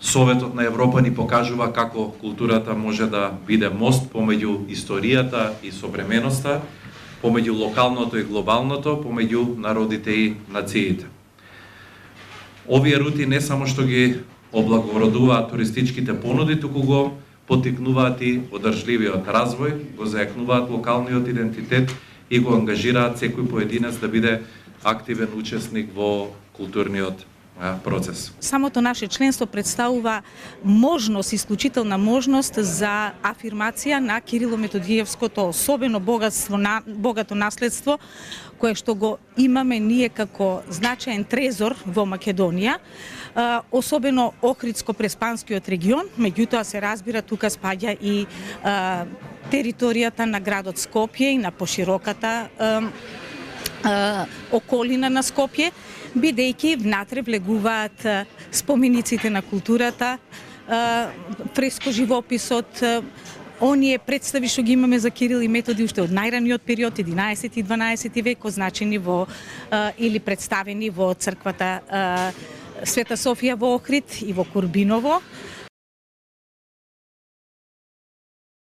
Советот на Европа ни покажува како културата може да биде мост помеѓу историјата и современоста, помеѓу локалното и глобалното, помеѓу народите и нациите. Овие рути не само што ги облагородуваат туристичките понуди, туку го поттикнуваат и одржливиот развој, го зајакнуваат локалниот идентитет и го ангажираат секој поединец да биде активен учесник во културниот процес. Самото наше членство представува можност, исклучителна можност за афирмација на Кирило-Методиевското особено богато наследство кое што го имаме ние како значаен трезор во Македонија, особено Охридско-Преспанскиот регион, меѓутоа се разбира тука спаѓа и територијата на градот Скопје и на пошироката околина на Скопје, бидејќи внатре влегуваат спомениците на културата, фреско живописот, оние представи што ги имаме за Кирил и Методи уште од најраниот период, 11 и 12 век, означени во или представени во црквата Света Софија во Охрид и во Курбиново.